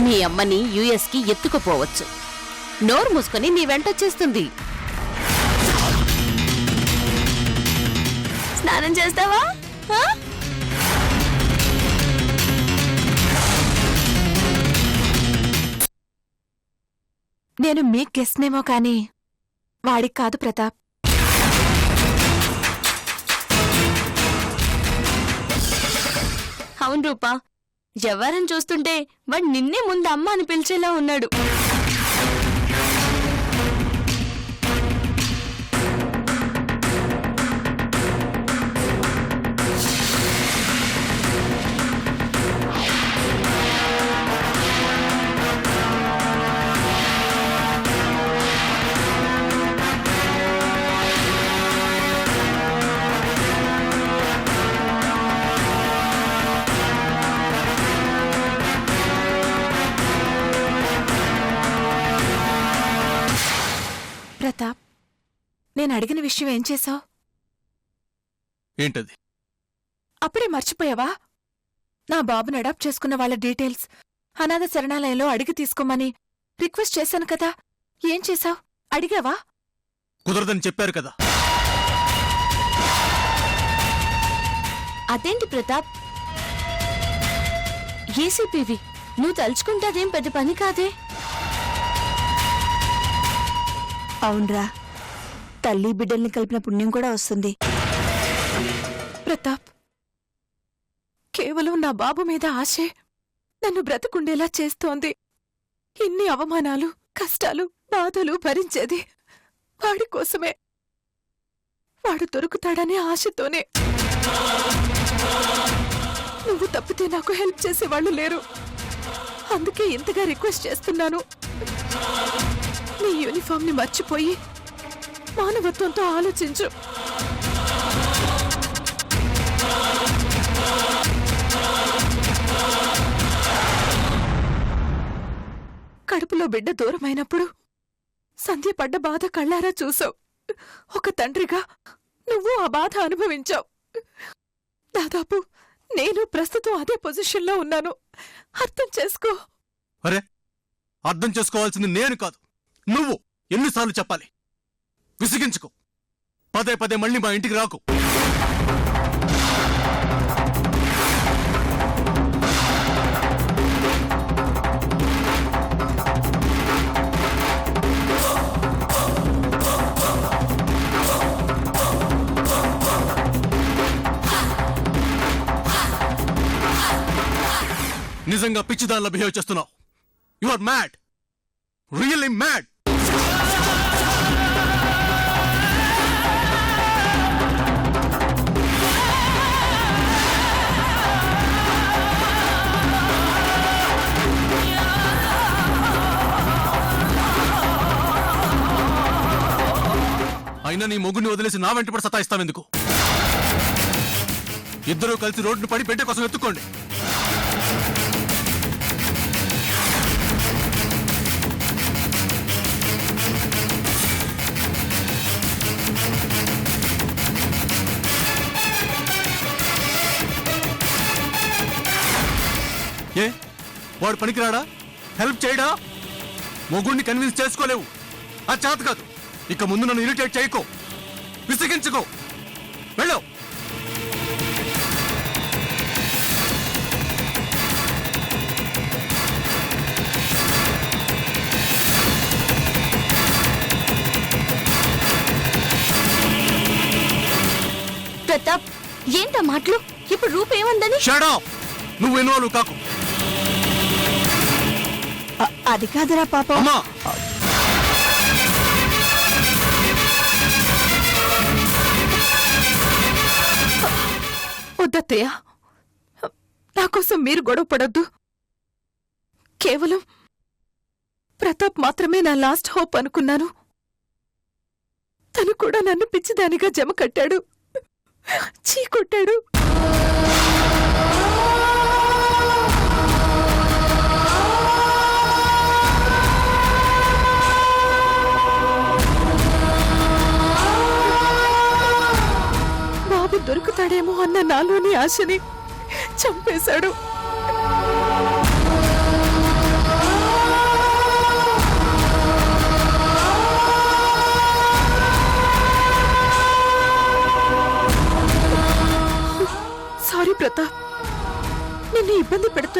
మీ అమ్మని యుఎస్కి ఎత్తుకుపోవచ్చు. నోరు మూసుకొని నీ వెంటొచ్చేస్తుంది. స్నానం చేస్తావా? నేను మీకు గెస్నేమో కాని వాడికి కాదు ప్రతాప్. అవును రూపా, ఎవరని చూస్తుంటే వాడు నిన్నే ముందు అమ్మ అని పిలిచేలా ఉన్నాడు. ప్రతాప్, నేను అడిగిన విషయం ఏం చేశావు? ఏంటది? అప్పుడే మర్చిపోయావా? నా బాబుని అడాప్ట్ చేసుకున్న వాళ్ళ డీటెయిల్స్ అనాథ శరణాలయంలో అడిగి తీసుకోమని రిక్వెస్ట్ చేశాను కదా. ఏం చేశావు? అడిగావా? కుదరదని చెప్పారు కదా. అదేంటి ప్రతాప్, ఏసీపీవి నువ్వు తలుచుకుంటాదేం పెద్ద పని కాదే. అవునరా, తల్లి బిడ్డల్ని కలిపిన పుణ్యం కూడా వస్తుంది. ప్రతాప్, కేవలం నా బాబు మీద ఆశే నన్ను బ్రతుకుండేలా చేస్తోంది. ఇన్ని అవమానాలు, కష్టాలు, బాధలు భరించేది వాడి కోసమే. వాడు దొరుకుతాడనే ఆశతోనే. నువ్వు తప్పితే నాకు హెల్ప్ చేసేవాళ్ళు లేరు. అందుకే ఇంతగా రిక్వెస్ట్ చేస్తున్నాను. నీ యూనిఫామ్ ని మర్చిపోయి మానవత్వంతో ఆలోచించు. కడుపులో బిడ్డ దూరమైనప్పుడు సంధ్య పడ్డ బాధ కళ్ళారా చూసావు. ఒక తండ్రిగా నువ్వు ఆ బాధ అనుభవించావు. దాదాపు నేను ప్రస్తుతం అదే పొజిషన్లో ఉన్నాను. అర్థం చేసుకో. అరే, అర్థం చేసుకోవాల్సింది నేను కాదు, నువ్వు. ఎన్నిసార్లు చెప్పాలి? విసిగించుకో. పదే పదే మళ్ళీ మా ఇంటికి రాకు. నిజంగా పిచ్చిదానిలా బిహేవ్ చేస్తున్నావు. You are mad, really mad. అయినా నీ మొగుడిని వదిలేసి నా వెంటపడి సతాయిస్తావెందుకు? ఇద్దరూ కలిసి రోడ్డును పడి బిడ్డ కోసం ఎత్తుకోండి. ఏ, వాడు పనికిరాడా? హెల్ప్ చేయడా? మొగుడిని కన్విన్స్ చేసుకోలేవు. ఆ చేత కాదు. ఇక ముందు నన్ను ఇరిటేట్ చేయకో, విసిగించుకో. వెళ్ళావు. ప్రతాప్, ఏంటా మాటలు? ఇప్పుడు రూప ఏమందని? Shut up. నువ్వు ఇన్వాల్వ్ కాకు. అది కాదురా పాపం. అమ్మా, వద్దత్తయ్య, నాకోసం మీరు గొడవ పడొద్దు. కేవలం ప్రతాప్ మాత్రమే నా లాస్ట్ హోప్ అనుకున్నాను. తను కూడా నన్ను పిచ్చిదానిగా జమ కట్టాడు, చీకొట్టాడు. బాబు దొరుకుతాడేమో అన్న నాలోని ఆశని చంపేశాడు.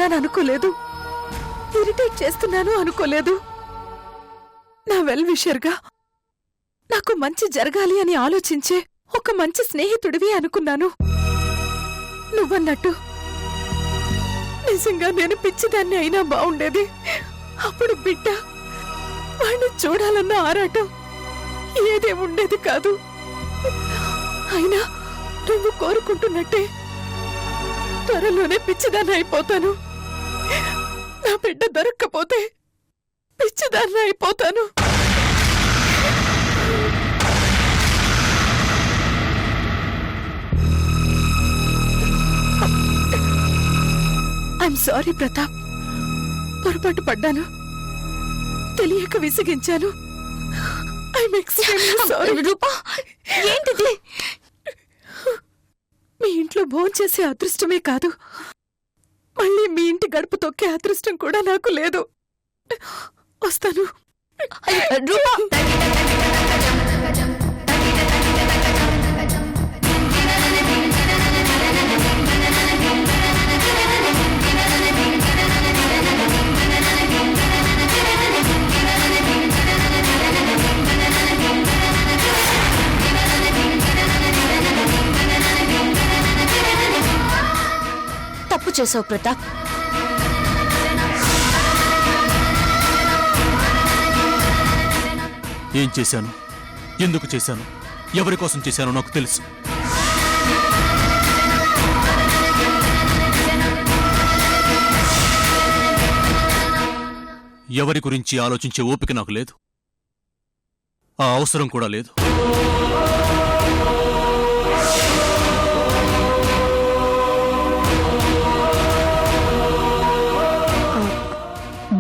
చేస్తున్నాను అనుకోలేదు. ఇరిటేట్ చేస్తున్నాను అనుకోలేదు. నా వెల్ విషర్గా నాకు మంచి జరగాలి అని ఆలోచించే ఒక మంచి స్నేహితుడివి అనుకున్నాను. నువ్వన్నట్టు నిజంగా నేను పిచ్చిదాన్ని అయినా బావుండేది. అప్పుడు బిడ్డ వాణ్ణి చూడాలన్న ఆరాటం ఏదే ఉండేది కాదు. అయినా నువ్వు కోరుకుంటున్నట్టే త్వరలోనే పిచ్చిదాన్ని అయిపోతాను. నా బిడ్డ దొరక్కపోతే పిచ్చిదాన్ని అయిపోతాను. I'm sorry Pratap. పొరపాటు పడ్డాను, తెలియక విసిగించాను. I'm extremely sorry. రూపా, ఏంటిది? మీ ఇంట్లో భోంచేసే అదృష్టమే కాదు, మళ్ళీ మీ ఇంటి గడుపు తొక్కే అదృష్టం కూడా నాకు లేదు. వస్తాను. రూపా, తప్పు చేసావు ప్రతాప్. ఏం చేశాను, ఎందుకు చేశాను, ఎవరి కోసం చేశానో నాకు తెలుసు. ఎవరి గురించి ఆలోచించే ఓపిక నాకు లేదు, ఆ అవసరం కూడా లేదు.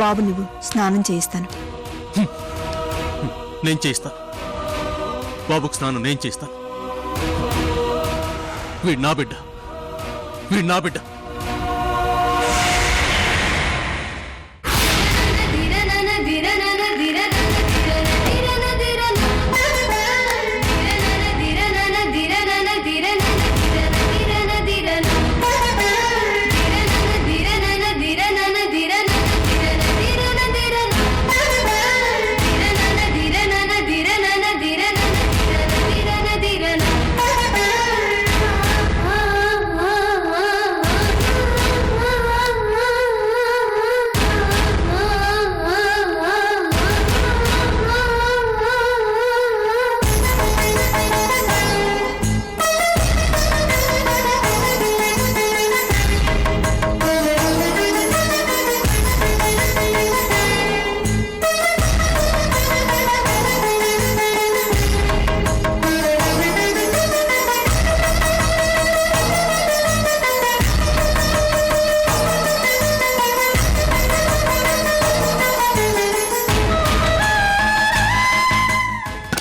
బాబు నువ్వు స్నానం చేయిస్తాను. నేను చేయిస్తాను, బాబుకు స్నానం నేను చేస్తాను. వీడు నా బిడ్డ, వీడు నా బిడ్డ.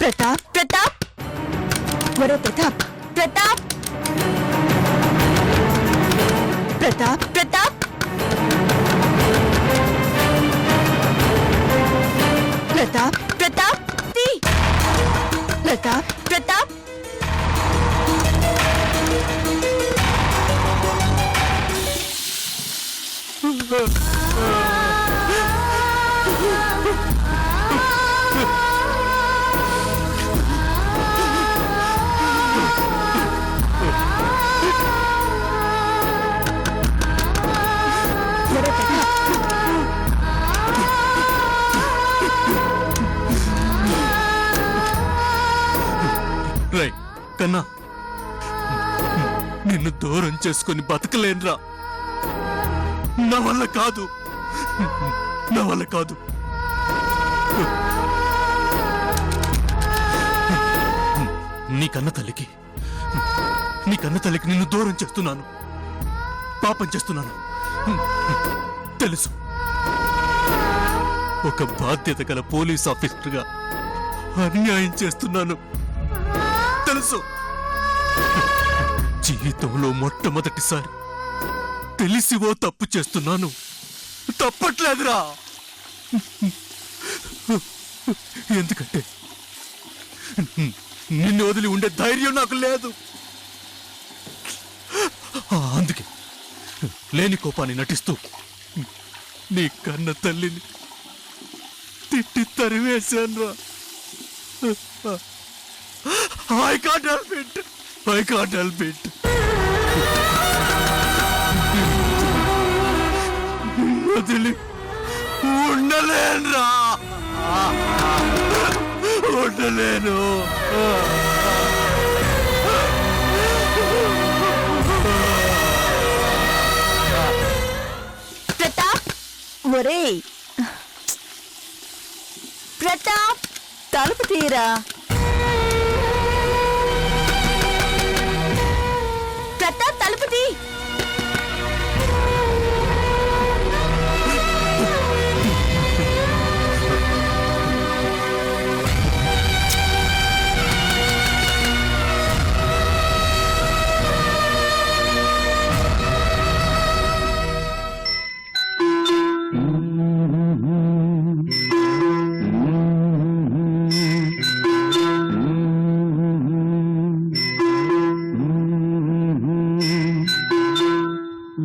ప్రతాప్, ప్రతాప్, వరే ప్రతాప్, ప్రతాప్, ప్రతాప్, ప్రతాప్, ప్రతాప్, ప్రతాప్, ప్రతాప్, ప్రతాప్. వరే ప్రతాప్. రై కన్నా, నిన్ను దూరం చేసుకుని బతకలేనురా. నా వల్ల కాదు, నా వల్ల కాదు. నీ కన్న తల్లికి నిన్ను దూరం చేస్తున్నాను, పాపం చేస్తున్నాను తెలుసు. ఒక బాధ్యత గల పోలీస్ ఆఫీసర్గా అన్యాయం చేస్తున్నాను తెలుసు. జీవితంలో మొట్టమొదటిసారి తెలిసి ఓ తప్పు చేస్తున్నాను. తప్పట్లేదురా. ఎందుకంటే నిన్ను వదిలి ఉండే ధైర్యం నాకు లేదు. అందుకే లేని కోపాన్ని నటిస్తూ నీ కన్న తల్లిని తిట్టి తరివేశాను రా. I can't help it. I can't help it. వదిలి ఉండలేనురా, ఉండలేను. ప్రతాప్, ఒరేయ్ ప్రతాప్, తలుపు తీరా. ప్రతాప్, తలుపు తీ.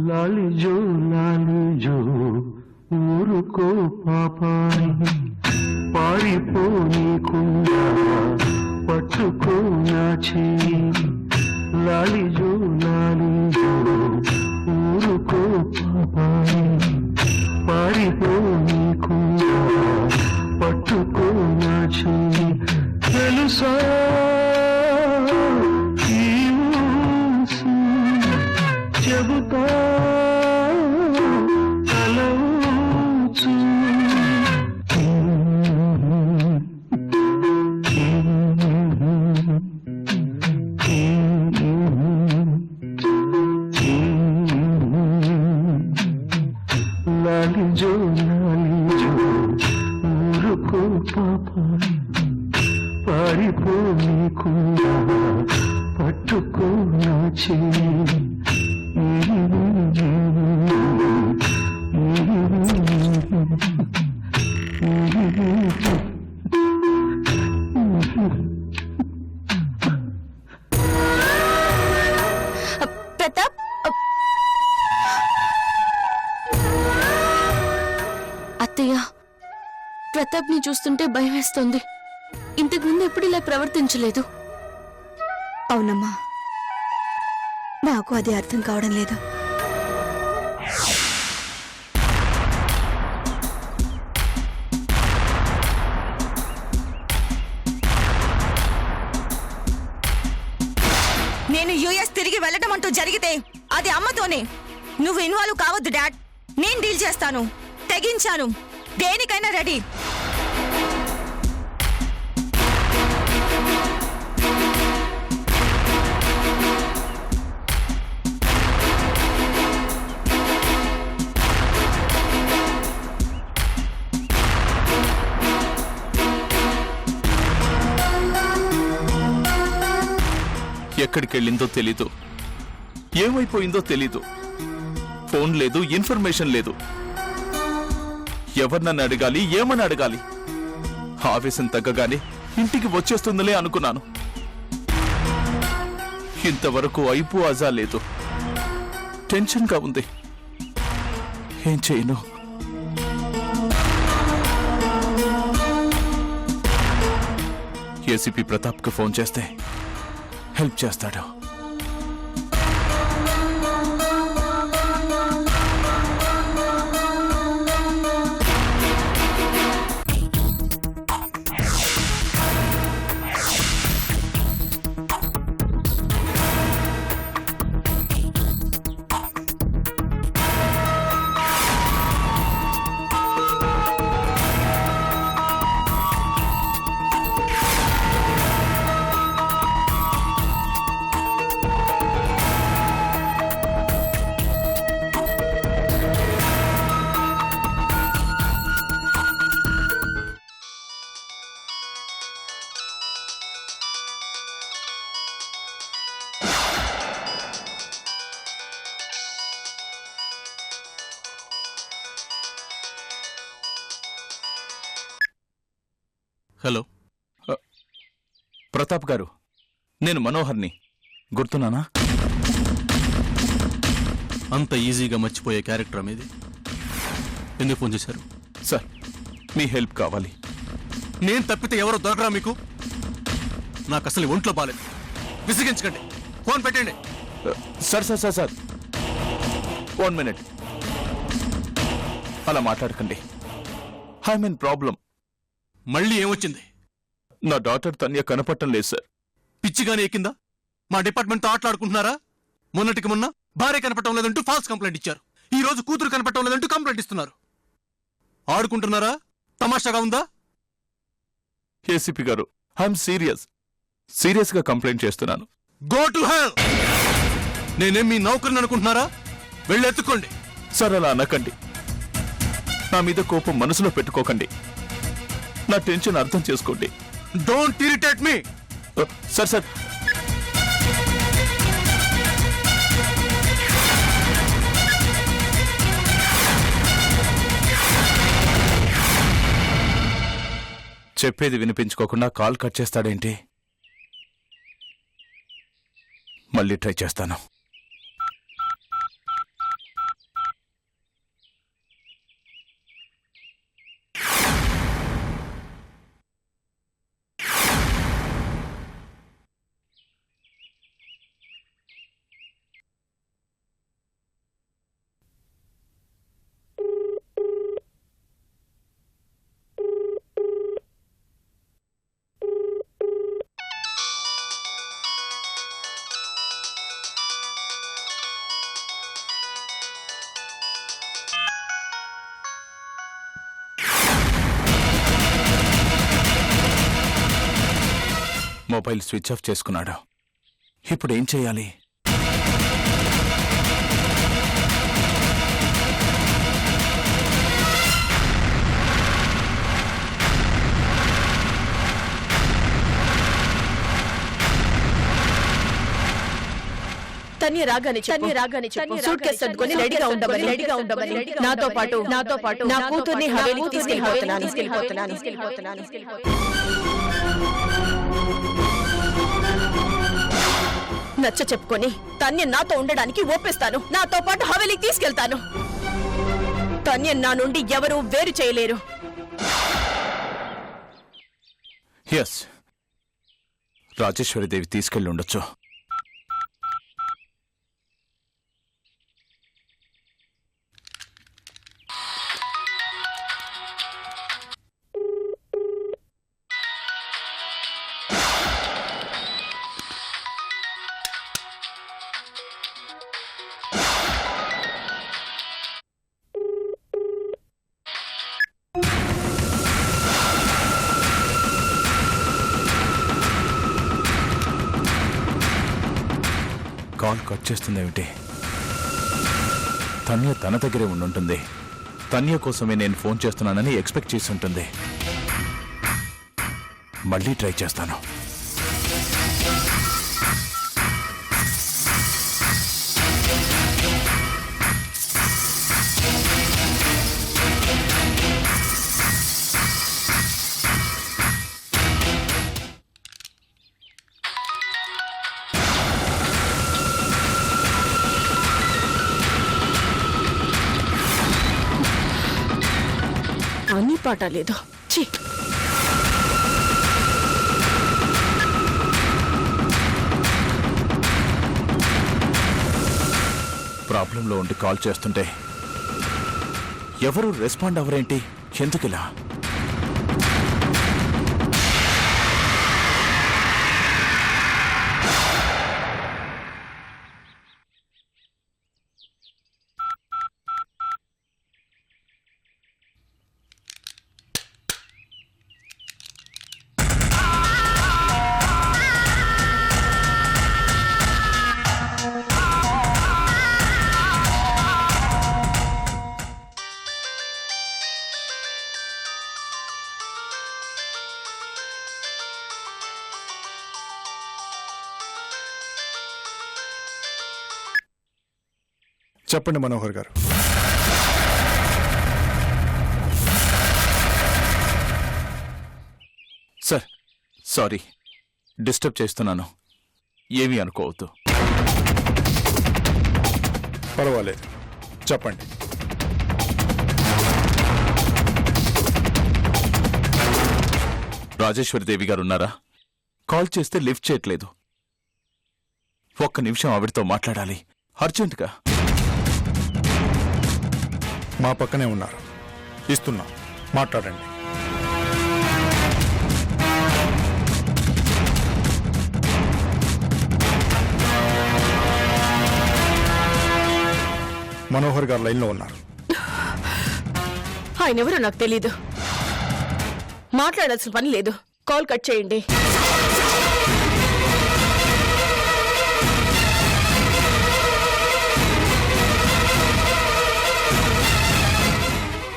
లాలిజో లాలిజో ఊరుకో పాపాయి, పారిపోనీకుండా పట్టుకో నా చెయ్యి. లాలిజో లాలిజో ఊరుకో పాపాయి, పారిపోనీకుండా పట్టుకో నా చెయ్యి. తెలుసా ఈ ఊసు చెబుతా కలవచ్చు. లాలిజో లాలిజో ఊరుకో పాపాయి, పారిపోనీకుండా పట్టుకో నా చెయ్యి. ప్రతాప్, అత్తయ్య, ప్రతాప్ ని చూస్తుంటే భయం వేస్తుంది. ఇంతకుముందు ఎప్పుడు ఇలా ప్రవర్తించలేదు. అవునమ్మా, నాకు అది అర్థం కావడం లేదు. నేను యుఎస్ తిరిగి వెళ్ళడం అంటూ జరిగితే అది అమ్మతోనే. నువ్వు ఇన్వాల్వ్ కావద్దు డాడ్. నేను డీల్ చేస్తాను. తెగించాను. దేనికైనా రెడీ. ఎక్కడికెళ్ళిందో తెలీదు, ఏమైపోయిందో తెలీదు. ఫోన్ లేదు, ఇన్ఫర్మేషన్ లేదు. ఎవరినన్ను అడగాలి, ఏమని అడగాలి? ఆవేశం తగ్గగానే ఇంటికి వచ్చేస్తుందిలే అనుకున్నాను. ఇంతవరకు అయిపో అజా లేదు. టెన్షన్గా ఉంది. ఏం చేయను? ఏసీపీ ప్రతాప్కి ఫోన్ చేస్తే హెల్ప్ చేస్తాడు. హలో, ప్రతాప్ గారు, నేను మనోహర్ని. గుర్తున్నానా? అంత ఈజీగా మర్చిపోయే క్యారెక్టర్ మీది. ఎందుకు ఫోన్ చేశారు? సార్ మీ హెల్ప్ కావాలి. నేను తప్పితే ఎవరో దొరకరా మీకు? నాకు అసలు ఒంట్లో బాలేదు. విసిగించకండి. ఫోన్ పెట్టండి. Sir sir sir sir 1 minute. అలా మాట్లాడకండి. I mean problem. మళ్ళీ ఏమొచ్చింది? నా డాటర్ తన్య కనపడటం లేదు సార్. పిచ్చిగానే ఎక్కిందా? మా డిపార్ట్మెంట్తో ఆటలాడుకుంటున్నారా? మొన్నటికి మొన్న భార్య కనపడటం లేదంటూ ఫాల్స్ కంప్లైంట్ ఇచ్చారు. ఈ రోజు కూతురు కనపడటం లేదంటూ కంప్లైంట్ ఇస్తున్నారు. ఆడుకుంటున్నారా? తమాషాగా ఉందా? ఏసీపీ గారు, ఐఎమ్ సీరియస్ గా కంప్లైంట్ చేస్తున్నాను. Go to hell! నేనేం మీ నౌకర్ని అనుకుంటున్నారా? వెళ్ళి ఎత్తుకోండి. సార్ అలా అనకండి. నా మీద కోపం మనసులో పెట్టుకోకండి. నా టెన్షన్ అర్థం చేసుకోండి. Don't irritate me. Sir sir చెప్పేది వినిపించుకోకుండా కాల్ కట్ చేస్తాడేంటి? మళ్ళీ ట్రై చేస్తాను. మొబైల్ స్విచ్ ఆఫ్ చేసుకున్నాడు. ఇప్పుడు ఏం చేయాలి? తన్య రాగానే సూట్ కేసు సర్దుకొని రెడీగా ఉండమని. నాతో పాటు నా కూతుర్ని హవేలీకి తీసుకెళ్ళిపోతున్నాను. నచ్చ చెప్పుకొని తన్య నాతో ఉండడానికి ఒప్పిస్తాను. నాతో పాటు హవేలీకి తీసుకెళ్తాను. తన్య నా నుండి ఎవరూ వేరు చేయలేరు. ఎస్, రాజేశ్వరిదేవి తీసుకెళ్ళి ఉండొచ్చు. Call cut చేస్తుందేమిటి? తన్య తన దగ్గరే ఉండుంటుంది. తన్య కోసమే నేను ఫోన్ చేస్తున్నానని ఎక్స్పెక్ట్ చేసి ఉంటుంది. మళ్ళీ ట్రై చేస్తాను. అన్ని పాట లేదు. ఛీ! ప్రాబ్లంలో ఉండి కాల్ చేస్తుంటే ఎవరు రెస్పాండ్ అవ్వరేంటి? ఎందుకిలా? చెప్పండి మనోహర్ గారు. సార్ సారీ, డిస్టర్బ్ చేస్తున్నాను. ఏమీ అనుకోవద్దు. పర్వాలేదు, చెప్పండి. రాజేశ్వరిదేవి గారు ఉన్నారా? కాల్ చేస్తే లిఫ్ట్ చేయట్లేదు. ఒక్క నిమిషం ఆవిడతో మాట్లాడాలి అర్జెంటుగా. మా పక్కనే ఉన్నారు, ఇస్తున్నా, మాట్లాడండి. మనోహర్ గారు లైన్లో ఉన్నారు. ఆయన ఎవరో నాకు తెలీదు. మాట్లాడాల్సిన పని లేదు. కాల్ కట్ చేయండి.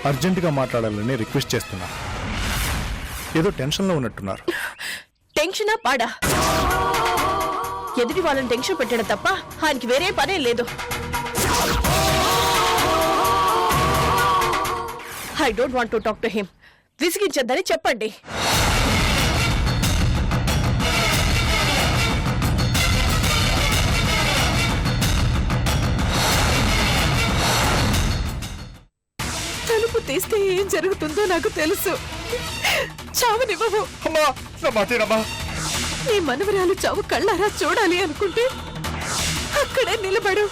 అర్జెంటుగా మాట్లాడాలని రిక్వెస్ట్ చేస్తున్నారు. ఏదో టెన్షన్లో ఉన్నట్టున్నారు. టెన్షనా పాడా? ఎదుటి వాళ్ళని టెన్షన్ పెట్టడం తప్ప ఆయనకి వేరే పనే లేదు. I don't want to talk to him. విసిగించద్దని చెప్పండి. తలుపు తీస్తే ఏం జరుగుతుందో నాకు తెలుసు. చావనివ్వవు. నీ మనవరాలు చావు కళ్ళారా చూడాలి అనుకుంటే అక్కడే నిలబడు.